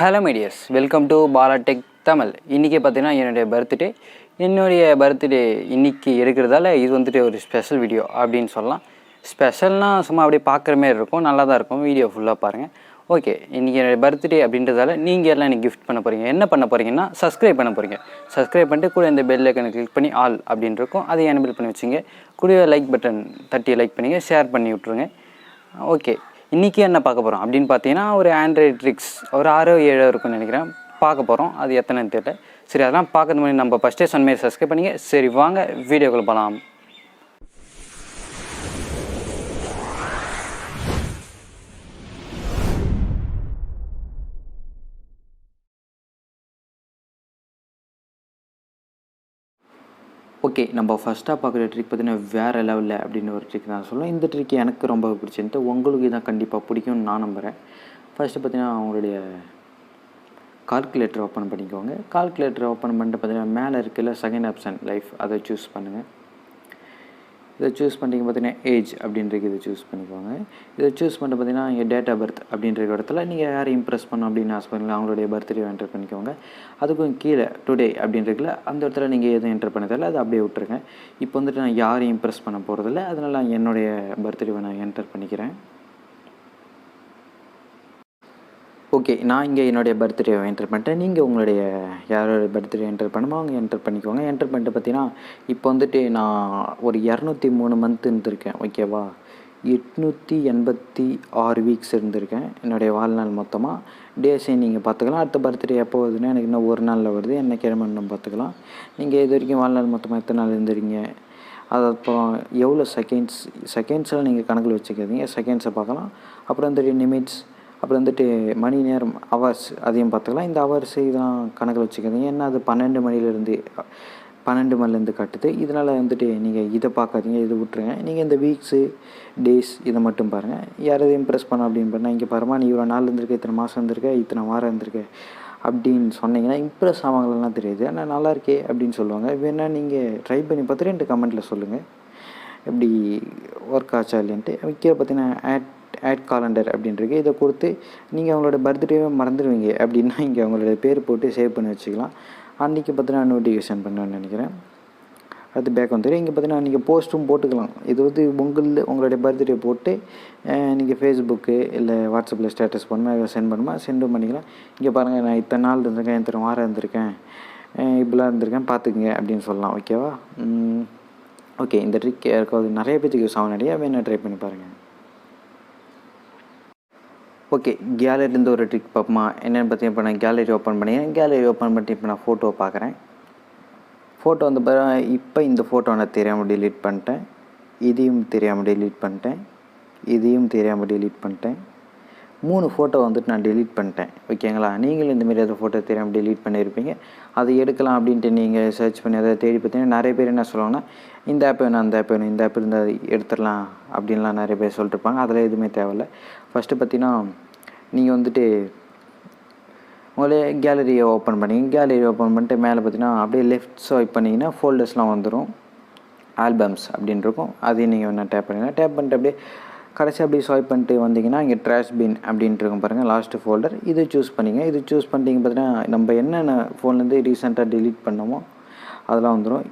Hello மீடியஸ், welcome to Bala tech Tamil. இன்றைக்கி பார்த்தீங்கன்னா என்னுடைய பர்த்டே இன்றைக்கி எடுக்கிறதால இது வந்துட்டு ஒரு ஸ்பெஷல் வீடியோ அப்படின்னு சொல்லலாம். ஸ்பெஷல்னால் சும்மா அப்படியே பார்க்குற மாதிரி இருக்கும், நல்லா தான் இருக்கும். வீடியோ ஃபுல்லாக பாருங்கள். ஓகே, இன்றைக்கி என்னுடைய பர்த்டே அப்படின்றதால நீங்கள் எல்லாம் எனக்கு கிஃப்ட் பண்ண போகிறீங்க. என்ன பண்ண போகிறீங்கன்னா சப்ஸ்கிரைப் பண்ண போகிறீங்க. சப்ஸ்கிரைப் பண்ணிட்டு கூட இந்த பெல் ஐக்கனை கிளிக் பண்ணி ஆல் அப்படின்னு இருக்கும், அதை எனபிள் பண்ணி வச்சுங்க. கூட லைக் பட்டன் தட்டி லைக் பண்ணிங்க, ஷேர் பண்ணி விட்ருங்க. ஓகே, இன்றைக்கி என்ன பார்க்க போகிறோம் அப்படின்னு பார்த்தீங்கன்னா ஒரு ஆண்ட்ராய்டு ட்ரிக்ஸ் ஒரு 6-7 இருக்குன்னு நினைக்கிறேன் பார்க்க போகிறோம். அது எத்தனைன்னு தெரியல. சரி, அதெல்லாம் பார்க்கறது முன்னாடி நம்ம ஃபஸ்ட்டே சொன்ன மாதிரி சப்ஸ்கிரைப் பண்ணிங்க. சரி, வாங்க வீடியோக்குள்ள போகலாம். ஓகே, நம்ம ஃபஸ்ட்டாக பார்க்குற ட்ரிக் பார்த்தீங்கன்னா வேறு லெவலில் அப்படின்னு ஒரு ட்ரிக் நான் சொல்லுவேன். இந்த ட்ரிக் எனக்கு ரொம்ப பிடிச்சிருந்துட்டு உங்களுக்கு இதான் கண்டிப்பாக பிடிக்கும்னு நான் நம்புகிறேன். ஃபஸ்ட்டு பார்த்தீங்கன்னா அவங்களுடைய கால்குலேட்டர் ஓப்பன் பண்ணிக்கோங்க. கால்குலேட்டர் ஓப்பன் பண்ணிட்டு பார்த்தீங்கன்னா மேலே இருக்குல்ல செகண்ட் ஆப்ஷன் லைஃப், அதை சூஸ் பண்ணுங்கள். இதை சூஸ் பண்ணிங்க பார்த்தீங்கன்னா ஏஜ் அப்படின்றது இதை சூஸ் பண்ணிக்கோங்க. இதை சூஸ் பண்ணிட்டு பார்த்தீங்கன்னா இங்கே டேட் ஆஃப் பர்த் அப்படின்ற இடத்துல நீங்கள் யாரை இம்ப்ரெஸ் பண்ணணும் அப்படின்னு ஆசைப்பட்டீங்களா அவங்களுடைய பர்த்டே என்டர் பண்ணிக்கோங்க. அதுக்கும் கீழே டுடே அப்படின்றதுல அந்த இடத்துல நீங்கள் எதுவும் என்டர் பண்ணதில்லை, அதை அப்படியே விட்டுருங்க. இப்போ வந்துட்டு நான் யாரையும் இம்ப்ரெஸ் பண்ண போகிறதில்ல, அதனால் என்னுடைய பர்த்டேவை நான் என்டர் பண்ணிக்கிறேன். ஓகே, நான் இங்கே என்னுடைய பர்த்டே என்டர் பண்ணிட்டேன். நீங்கள் உங்களுடைய யாரோட பர்த்டே என்டர் பண்ணுமோ அவங்க என்டர் பண்ணிக்கோங்க. என்டர் பண்ணிட்டு பார்த்தீங்கன்னா இப்போ வந்துட்டு நான் ஒரு 203 மந்த் இருந்திருக்கேன். ஓகேவா, 886 வீக்ஸ் இருந்திருக்கேன் என்னுடைய வாழ்நாள் மொத்தமாக. டேஸையும் நீங்கள் பார்த்துக்கலாம். அடுத்த பர்த்டே எப்போ வருதுன்னா எனக்கு இன்னும் ஒரு நாளில் வருது, என்ன கிழமைன்னு பார்த்துக்கலாம். நீங்கள் இது வரைக்கும் வாழ்நாள் மொத்தமாக எத்தனை நாள் இருந்துருக்கீங்க, அது அப்புறம் எவ்வளோ செகண்ட்ஸில் நீங்கள் கணக்கில் வச்சுக்கிறீங்க, செகண்ட்ஸை பார்க்கலாம். அப்புறம் வந்துட்டு நிமிட்ஸ், அப்புறம் வந்துட்டு மணி நேரம் ஹவர்ஸ் அதையும் பார்த்துக்கலாம். இந்த ஹவர்ஸு இதெல்லாம் கணக்கில் வச்சுக்கிறீங்க. ஏன்னா அது 12 மணிலேருந்து காட்டுது. இதனால் வந்துட்டு நீங்கள் இதை பார்க்காதீங்க, இதை விட்டுருங்க. நீங்கள் இந்த வீக்ஸு டேஸ் இதை மட்டும் பாருங்கள். யாராவது இம்ப்ரெஸ் பண்ண அப்படின்னு பண்ணால் இங்கே பாருமா நீ இவ்வளோ நாள் இருந்திருக்க, இத்தனை மாதம் இருந்திருக்க, இத்தனை வாரம் இருந்திருக்க அப்படின்னு சொன்னீங்கன்னா இம்ப்ரெஸ் ஆவாங்களெலாம் தெரியாது, ஆனால் நல்லா இருக்கே அப்படின்னு சொல்லுவாங்க. வேணால் நீங்கள் ட்ரை பண்ணி பார்த்துட்டு என்கிட்ட கமெண்ட்டில் சொல்லுங்கள் எப்படி ஒர்க் ஆச்சா இல்லைன்ட்டு. கீழே பார்த்தீங்கன்னா ஆட் காலண்டர் அப்படின்றது இதை கொடுத்து நீங்கள் அவங்களோட பர்த்டேவே மறந்துடுவீங்க அப்படின்னா இங்கே அவங்களோட பேர் போட்டு சேவ் பண்ணி வச்சுக்கலாம். அன்றைக்கி பார்த்தீங்கன்னா நோட்டிஃபிகேஷன் பண்ணுவேன்னு நினைக்கிறேன். அது பேக் வந்துடும். இங்கே பார்த்தீங்கன்னா நீங்கள் போஸ்ட்டும் போட்டுக்கலாம். இது வந்து உங்களுடைய பர்த்டே போட்டு நீங்கள் ஃபேஸ்புக்கு இல்லை வாட்ஸ்அப்பில் ஸ்டேட்டஸ் பண்ணுமா சென்டும் பண்ணிக்கலாம். இங்கே பாருங்கள் நான் இத்தனை நாள் இருந்திருக்கேன், இத்தனை வாரம் இருந்திருக்கேன், இப்படிலாம் இருந்திருக்கேன் பார்த்துக்குங்க அப்படின்னு சொல்லலாம். ஓகேவா? ஓகே, இந்த ட்ரிக் யாருக்காவது நிறைய பேருக்கு யூஸ் ஆகும், நிறையா வேணும் ட்ரை பண்ணி பாருங்கள். ஓகே, கேலரிலேருந்து ஒரு ட்ரிக் பார்ப்போமா? என்னென்னு பார்த்தீங்கன்னா இப்போ நான் கேலரி ஓப்பன் பண்ணிக்கிறேன். கேலரி ஓப்பன் பண்ணிட்டு இப்போ நான் ஃபோட்டோ பார்க்குறேன். ஃபோட்டோ வந்து இப்போ இந்த ஃபோட்டோ நான் தெரியாமல் டெலீட் பண்ணிட்டேன், இதையும் தெரியாமல் டெலீட் பண்ணிட்டேன், இதையும் தெரியாமல் டெலீட் பண்ணிட்டேன். 3 ஃபோட்டோ வந்துட்டு நான் டெலீட் பண்ணிட்டேன். ஓகேங்களா? நீங்களும் இந்தமாரி ஏதோ ஃபோட்டோ தெரியாமல் டெலீட் பண்ணியிருப்பீங்க. அதை எடுக்கலாம் அப்படின்ட்டு நீங்கள் சர்ச் பண்ணி அதை தேடி பார்த்தீங்கன்னா நிறைய பேர் என்ன சொல்லுவாங்கன்னா இந்த ஆப் வேணும், அந்த ஆப் வேணும், இந்த ஆப் இருந்தால் எடுத்துடலாம் அப்படின்லாம் நிறைய பேர் சொல்லிட்டுருப்பாங்க. அதில் எதுவுமே தேவையில்லை. ஃபஸ்ட்டு பார்த்தீங்கன்னா நீங்கள் வந்துட்டு உங்களே கேலரியை ஓப்பன் பண்ணிங்க. கேலரி ஓப்பன் பண்ணிட்டு மேலே பார்த்தீங்கன்னா அப்படியே லெஃப்ட் ஸ்வைப் பண்ணிங்கன்னா ஃபோல்டர்ஸ்லாம் வந்துடும். ஆல்பம்ஸ் அப்படின்னு இருக்கும், அதையும் நீங்கள் வேணால் டேப் பண்ணிங்கன்னா டேப் பண்ணிட்டு அப்படியே கடைசி அப்படியே ஸ்வைப் பண்ணிட்டு வந்தீங்கன்னா இங்கே ட்ராஷ் பின் அப்படின்ட்டு இருக்கும் பாருங்கள், லாஸ்ட்டு ஃபோல்டர். இது சூஸ் பண்ணிங்க. இது சூஸ் பண்ணிட்டீங்க பார்த்தீங்கன்னா நம்ம என்னென்ன ஃபோன்லேருந்து ரீசெண்டாக டெலீட் பண்ணோமோ அதெல்லாம் வந்துடும்.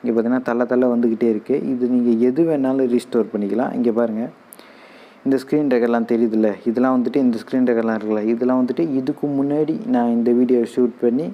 இங்கே பார்த்தீங்கன்னா தள்ள வந்துக்கிட்டே இருக்குது. இது நீங்கள் எது வேணாலும் ரீஸ்டோர் பண்ணிக்கலாம். இங்கே பாருங்கள் இந்த ஸ்க்ரீன் ரெக்கார்ட்லாம் தெரியுதுல்ல, இதெல்லாம் வந்துட்டு இந்த ஸ்க்ரீன் ரெக்கார்ட்லாம் இருக்குல்ல, இதெல்லாம் வந்துட்டு இதுக்கு முன்னாடி நான் இந்த வீடியோவை ஷூட் பண்ணி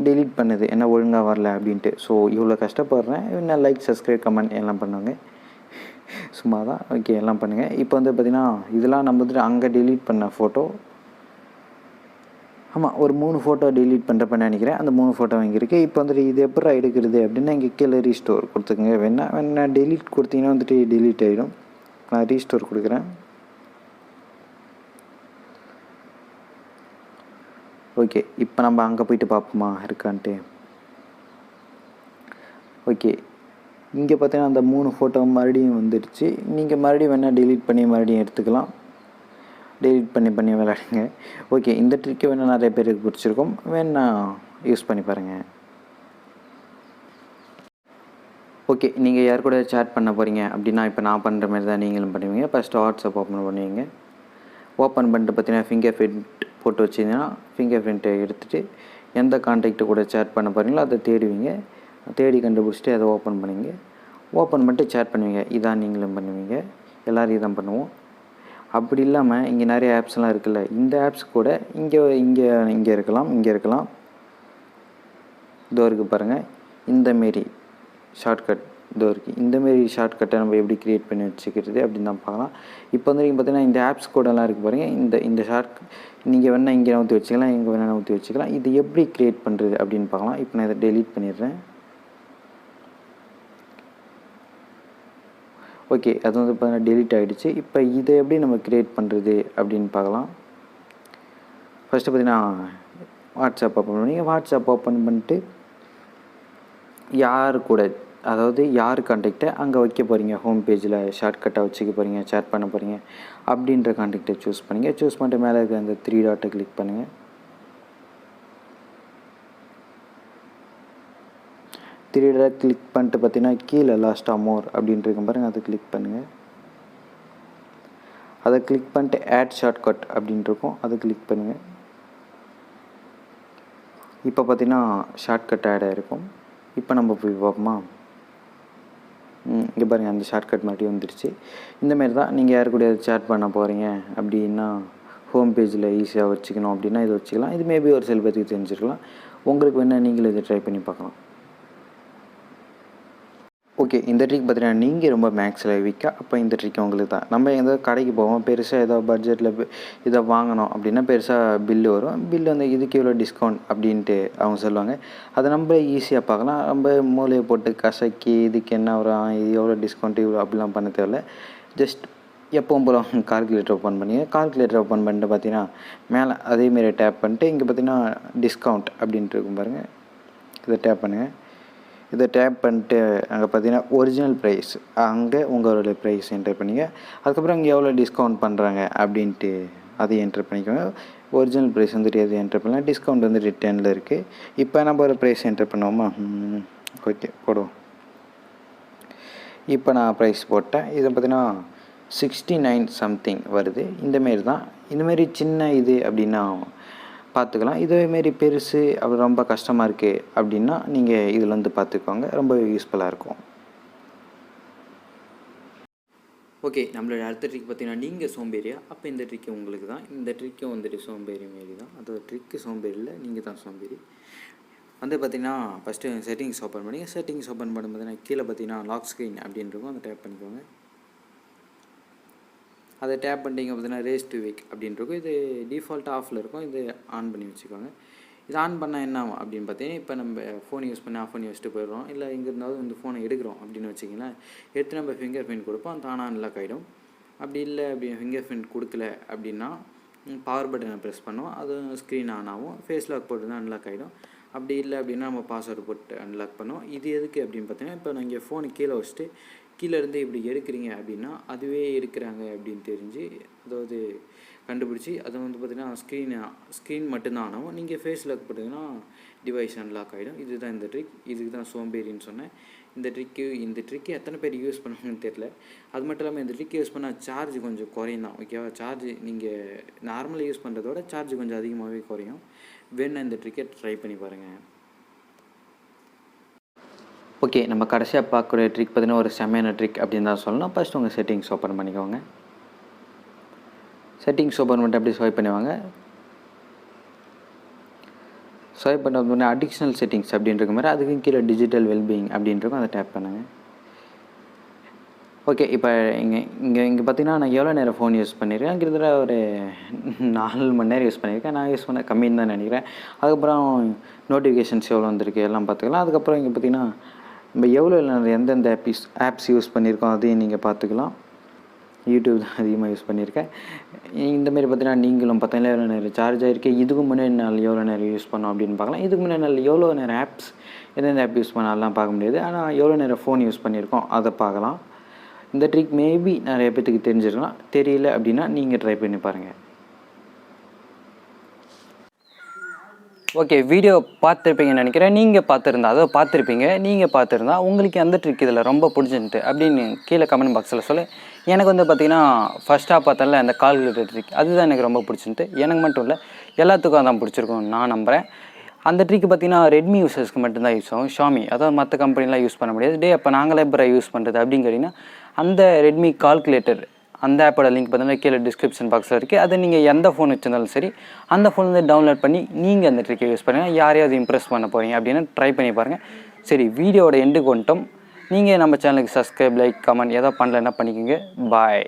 டெலீட் பண்ணது என்ன ஒழுங்காக வரல அப்படின்ட்டு. ஸோ இவ்வளோ கஷ்டப்படுறேன். நான் லைக், சப்ஸ்கிரைப், கமெண்ட் எல்லாம் பண்ணுவாங்க, சும்மா தான். ஓகே, எல்லாம் பண்ணுங்கள். இப்போ வந்து பார்த்திங்கன்னா இதெல்லாம் நம்ம வந்துட்டு அங்கே டெலீட் பண்ண ஃபோட்டோ. ஆமாம், ஒரு 3 ஃபோட்டோ டெலீட் பண்ணுறப்ப நினைக்கிறேன். அந்த 3 ஃபோட்டோ இங்கே இருக்குது. இப்போ வந்துட்டு இது எப்படி எடுக்கிறது அப்படின்னா இங்கே கீழே ரீஸ்டோர் கொடுத்துங்க. வேணா டெலீட் கொடுத்தீங்கன்னா வந்துட்டு டெலீட் ஆகிடும். நான் ரீஸ்டோர் கொடுக்குறேன். ஓகே, இப்போ நம்ம அங்கே போய்ட்டு பார்ப்போமா இருக்கான்ட்டு. ஓகே, இங்கே பார்த்தீங்கன்னா அந்த 3 ஃபோட்டோ மறுபடியும் வந்துடுச்சு. நீங்கள் மறுபடியும் வேணால் டெலீட் பண்ணி மறுபடியும் எடுத்துக்கலாம். டெலீட் பண்ணி விளையாடுங்க. ஓகே, இந்த ட்ரிக்கை வேணால் நிறைய பேருக்கு பிடிச்சிருக்கும், வேணா யூஸ் பண்ணி பாருங்கள். ஓகே, நீங்கள் யார் கூட சேட் பண்ண போகிறீங்க அப்படின்னா இப்போ நான் பண்ணுற மாதிரி தான் நீங்களும் பண்ணுவீங்க. ஃபஸ்ட்டு வாட்ஸ்அப் ஓப்பன் பண்ணுவீங்க. ஓப்பன் பண்ணிட்டு பார்த்தீங்கன்னா ஃபிங்கர் பிரிண்ட் போட்டு வச்சிங்கன்னா ஃபிங்கர் பிரிண்ட்டை எடுத்துகிட்டு எந்த கான்டாக்ட்டு கூட சேட் பண்ண போகிறீங்களோ அதை தேடுவீங்க. தேடி கண்டுபிடிச்சிட்டு அதை ஓப்பன் பண்ணுவீங்க. ஓப்பன் பண்ணிட்டு சேட் பண்ணுவீங்க. இதான் நீங்களும் பண்ணுவீங்க. எல்லோரும் இதான் பண்ணுவோம். அப்படி இல்லாமல் இங்கே நிறைய ஆப்ஸ்லாம் இருக்குல்ல, இந்த ஆப்ஸ் கூட இங்கே இங்கே இங்கே இருக்கலாம், இங்கே இருக்கலாம். இதோ இருக்குது பாருங்கள், இந்தமாரி ஷார்ட்கட் இதோ இருக்குது. இந்தமாரி ஷார்ட்கட்டை நம்ம எப்படி க்ரியேட் பண்ணி வச்சுக்கிறது அப்படின்னு தான் பார்க்கலாம். இப்போ வந்து நீங்கள் பார்த்தீங்கன்னா இந்த ஆப்ஸ் கூடலாம் இருக்குது பாருங்கள். இந்த ஷார்ட் நீங்கள் வேணால் இங்கே ஊற்றி வச்சுக்கலாம், இங்கே வேணால் ஊற்றி வச்சுக்கலாம். இது எப்படி க்ரியேட் பண்ணுறது அப்படின்னு பார்க்கலாம். இப்போ நான் இதை டெலீட் பண்ணிடுறேன். ஓகே, அது வந்து பார்த்தீங்கன்னா டெலீட் ஆகிடுச்சு. இப்போ இதை எப்படி நம்ம க்ரியேட் பண்ணுறது அப்படின்னு பார்க்கலாம். ஃபஸ்ட்டு பார்த்தீங்கன்னா வாட்ஸ்அப் ஓப்பன் பண்ணி வாட்ஸ்அப் ஓப்பன் பண்ணிட்டு யார் கூட, அதாவது யார் கான்டாக்டை அங்கே வைக்க போகிறீங்க, ஹோம் பேஜில் ஷார்ட்கட்டாக வச்சுக்க போகிறீங்க, சேட் பண்ண போகிறீங்க அப்படின்ற கான்டாக்டை சூஸ் பண்ணிங்க. சூஸ் பண்ணிட்டு மேலே இருக்க அந்த 3 டாட்டை கிளிக் பண்ணுங்கள். 3 டாட் கிளிக் பண்ணிட்டு பார்த்தீங்கன்னா கீழே லாஸ்ட்டாக மோர் அப்படின்ட்டு பாருங்கள், அதை கிளிக் பண்ணுங்கள். அதை கிளிக் பண்ணிட்டு ஆட் ஷார்ட்கட் அப்படின்ட்டு இருக்கும், அதை கிளிக் பண்ணுங்கள். இப்போ பார்த்தீங்கன்னா ஷார்ட்கட் ஆட் ஆகிருக்கும். இப்போ நம்ம போய் பார்ப்போமா? இங்கே பாருங்கள், அந்த ஷார்ட்கட் மறுபடியும் வந்துடுச்சு. இந்தமாரி தான் நீங்கள் யார் கூட சேட் பண்ண போகிறீங்க அப்படின்னா ஹோம் பேஜில் ஈஸியாக வச்சுக்கணும் அப்படின்னா இதை வச்சுக்கலாம். இது மேபி ஒரு சில பேருக்கு தெரிஞ்சிருக்கலாம். உங்களுக்கு வேணால் நீங்களும் இதை ட்ரை பண்ணி பார்க்கலாம். ஓகே, இந்த ட்ரிக் பார்த்தீங்கன்னா நீங்கள் ரொம்ப மேக்ஸில் வீக்காக, அப்போ இந்த ட்ரிக் உங்களுக்கு தான். நம்ம எந்த கடைக்கு போவோம், பெருசாக ஏதோ பட்ஜெட்டில் இதை வாங்கணும் அப்படின்னா பெருசாக பில்லு வரும். பில்லு வந்து இதுக்கு எவ்வளோ டிஸ்கவுண்ட் அப்படின்ட்டு அவங்க சொல்லுவாங்க. அதை நம்ம ஈஸியாக பார்க்கலாம். நம்ம மூலையை போட்டு கசக்கி இதுக்கு என்ன வரும், இது எவ்வளோ டிஸ்கவுண்ட் இவ்வளோ அப்படிலாம் பண்ண தேவையில்ல. ஜஸ்ட் எப்பவும் போல கால்குலேட்டர் ஓப்பன் பண்ணிங்க. கால்குலேட்டர் ஓப்பன் பண்ணிட்டு பார்த்தீங்கன்னா மேலே அதேமாரி டேப் பண்ணிட்டு இங்கே பார்த்தீங்கன்னா டிஸ்கவுண்ட் அப்படின்ட்டு இருக்கும் பாருங்கள், இதை டேப் பண்ணுங்கள். இதை டேப் பண்ணிட்டு அங்கே பார்த்தீங்கன்னா ஒரிஜினல் ப்ரைஸ், அங்கே உங்களோட ப்ரைஸ் என்டர் பண்ணிங்க. அதுக்கப்புறம் இங்கே எவ்வளோ டிஸ்கவுண்ட் பண்ணுறாங்க அப்படின்ட்டு அதை என்டர் பண்ணிக்கோங்க. ஒரிஜினல் ப்ரைஸ் வந்துட்டு எது என்டர் பண்ணலாம், டிஸ்கவுண்ட் வந்து ரிட்டர்னில் இருக்குது. இப்போ நம்ம ஒரு ப்ரைஸ் என்டர் பண்ணுவோமா? ஓகே, போடுவோம். இப்போ நான் ப்ரைஸ் போட்டேன். இதை பார்த்தீங்கன்னா 69 சம்திங் வருது. இந்தமாரி தான். இந்தமாரி சின்ன இது அப்படின்னா பார்த்துக்கலாம். இதேமாரி பெருசு அப்படி ரொம்ப கஷ்டமாக இருக்குது அப்படின்னா நீங்கள் இதில் வந்து பார்த்துக்கோங்க, ரொம்ப யூஸ்ஃபுல்லாக இருக்கும். ஓகே, நம்மளோட அடுத்த ட்ரிக் பார்த்தீங்கன்னா நீங்கள் சோம்பேறியா, அப்போ இந்த ட்ரிக்கு உங்களுக்கு தான். இந்த ட்ரிக்கும் வந்துட்டு சோம்பேறி மாரி தான். அது ட்ரிக்கு சோம்பேறியில் நீங்கள் தான் சோம்பேறி. வந்து பார்த்திங்கன்னா ஃபஸ்ட்டு செட்டிங்ஸ் ஓப்பன் பண்ணி செட்டிங்ஸ் ஓப்பன் பண்ணும்போது கீழே பார்த்தீங்கன்னா லாக் ஸ்க்ரீன் அப்படின்னு இருக்கும், அதை டேப் பண்ணிக்கோங்க. அதை டேப் பண்ணிட்டீங்க பார்த்தீங்கன்னா ரேஸ் டு வீக் அப்படின்னு இருக்கும். இது டிஃபால்ட்டாக ஆஃபில் இருக்கும், இது ஆன் பண்ணி வச்சுக்கோங்க. இது ஆன் பண்ணால் என்ன ஆகும் அப்படின்னு பார்த்தீங்கன்னா, இப்போ நம்ம ஃபோன் யூஸ் பண்ணி ஆஃப் பண்ணி வச்சுட்டு போயிடுறோம், இல்லை எங்கே இருந்தாலும் இந்த ஃபோனை எடுக்கிறோம் அப்படின்னு வச்சிங்களேன், எடுத்து நம்ம ஃபிங்கர் பிரிண்ட் கொடுப்போம், தானாக அன்லாக் ஆகிடும். அப்படி இல்லை அப்படி ஃபிங்கர் பிரிண்ட் கொடுக்கல அப்படின்னா பவர் பட்டனை ப்ரெஸ் பண்ணுவோம், அது ஸ்க்ரீன் ஆன் ஆகும். ஃபேஸ் லாக் போட்டு தான் அன்லாக் ஆகிடும். அப்படி இல்லை அப்படின்னா நம்ம பாஸ்வேர்டு போட்டு அன்லாக் பண்ணுவோம். இது எதுக்கு அப்படின்னு பார்த்தீங்கன்னா, இப்போ நீங்கள் ஃபோனை கீழே வச்சுட்டு கீழேருந்து இப்படி எடுக்கிறீங்க அப்படின்னா அதுவே எடுக்கிறாங்க அப்படின்னு தெரிஞ்சு, அதாவது கண்டுபிடிச்சி அதை வந்து பார்த்திங்கன்னா ஸ்க்ரீன் மட்டும்தான் ஆனாலும் நீங்கள் ஃபேஸ் லாக் போட்டிங்கன்னா டிவைஸ் அன்லாக் ஆகிடும். இதுதான் இந்த ட்ரிக். இதுக்கு தான் சோம்பேறின்னு சொன்னேன். இந்த ட்ரிக்கு எத்தனை பேர் யூஸ் பண்ணுவாங்கன்னு தெரில. அது மட்டும் இல்லாமல் இந்த ட்ரிக் யூஸ் பண்ணால் சார்ஜ் கொஞ்சம் குறையும் தான், ஓகேவா? சார்ஜ் நீங்கள் நார்மலாக யூஸ் பண்ணுறதோட சார்ஜ் கொஞ்சம் அதிகமாகவே குறையும். வேணா இந்த ட்ரிக்கை ட்ரை பண்ணி பாருங்கள். ஓகே, நம்ம கடைசியாக பார்க்கக்கூடிய ட்ரிக் பார்த்தீங்கன்னா ஒரு செமையான ட்ரிக் அப்படின்னு தான் சொல்லலாம். ஃபஸ்ட்டு உங்கள் செட்டிங்ஸ் ஓப்பன் பண்ணிக்கோங்க. செட்டிங்ஸ் ஓப்பன் பண்ணிட்டு அப்படியே ஸ்வைப் பண்ணுவாங்க. ஸ்வைப் பண்ண அடிஷ்னல் செட்டிங்ஸ் அப்படின்னு இருக்க மாதிரி அதுக்கு கீழே டிஜிட்டல் வெல்பீயிங் அப்படின்றக்கும் அதை டேப் பண்ணுங்கள். ஓகே, இப்போ இங்கே பார்த்தீங்கன்னா நான் எவ்வளோ நேரம் ஃபோன் யூஸ் பண்ணியிருக்கேன், கிட்டத்தட்ட ஒரு 4 மணி நேரம் யூஸ் பண்ணியிருக்கேன். நான் யூஸ் பண்ண கம்மின்னு தான் நினைக்கிறேன். அதுக்கப்புறம் நோட்டிஃபிகேஷன்ஸ் எவ்வளோ வந்திருக்கு எல்லாம் பார்த்துக்கலாம். அதுக்கப்புறம் இங்கே பார்த்தீங்கன்னா நம்ம எவ்வளோ எந்தெந்த ஆப்ஸ் யூஸ் பண்ணியிருக்கோம் அதையும் நீங்கள் பார்த்துக்கலாம். யூடியூப் தான் அதிகமாக யூஸ் பண்ணியிருக்கேன். இந்தமாரி பார்த்தீங்கன்னா நீங்களும் பார்த்தீங்கன்னா எவ்வளோ நேரம் சார்ஜ் ஆகிருக்கு, இதுக்கு முன்னாடி நாள் எவ்வளோ நேரம் யூஸ் பண்ணோம் அப்படின்னு பார்க்கலாம். இதுக்கு முன்னாடி நாள் எவ்வளோ நேரம் ஆப்ஸ் எந்தெந்த ஆப் யூஸ் பண்ணாலாம் பார்க்க முடியாது, ஆனால் எவ்வளோ நேரம் ஃபோன் யூஸ் பண்ணியிருக்கோம் அதை பார்க்கலாம். இந்த ட்ரிக் மேபி நிறைய பேத்துக்கு தெரிஞ்சிருக்கலாம். தெரியல அப்படின்னா நீங்கள் ட்ரை பண்ணி பாருங்கள். ஓகே, வீடியோ பார்த்துருப்பீங்கன்னு நினைக்கிறேன். நீங்கள் பார்த்துருந்தா உங்களுக்கு அந்த ட்ரிக் இதில் ரொம்ப பிடிச்சிருந்துட்டு அப்படின்னு கீழே கமெண்ட் பாக்ஸில் சொல்ல. எனக்கு வந்து பார்த்திங்கன்னா ஃபஸ்ட்டாக பார்த்தால அந்த கால்குலேட்டர் ட்ரிக் அதுதான் எனக்கு ரொம்ப பிடிச்சிருந்துட்டு. எனக்கு மட்டும் இல்லை, எல்லாத்துக்கும் அதான் பிடிச்சிருக்கும் நான் நம்புகிறேன். அந்த ட்ரிக் பார்த்திங்கன்னா ரெட்மி யூசர்ஸ்க்கு மட்டும்தான் யூஸ் ஆகும். ஷாமி அதாவது மற்ற கம்பெனிலாம் யூஸ் பண்ண முடியாது. அப்போ நாங்களே எப்போ யூஸ் பண்ணுறது அப்படின்னு கேட்டிங்கன்னா, அந்த ரெட்மி கால்குலேட்டர் அந்த ஆப்போட லிங்க் பார்த்தீங்கன்னா கீழே டிஸ்கிரிப்ஷன் பாக்ஸில் இருக்குது. அதை நீங்கள் எந்த ஃபோன் வச்சிருந்தாலும் சரி அந்த ஃபோன்லேருந்து டவுன்லோட் பண்ணி நீங்கள் அந்த ட்ரிக்கை யூஸ் பண்ணுங்கள். யாரையாவது இம்ப்ரெஸ் பண்ண போகிறீங்க அப்படின்னு ட்ரை பண்ணி பாருங்கள். சரி, வீடியோவோட எண்டுக்கு வந்துட்டோம். நீங்கள் நம்ம சேனலுக்கு சப்ஸ்கிரைப், லைக், கமெண்ட் எதாவது பண்ணலைன்னா பண்ணிக்கோங்க. பாய்.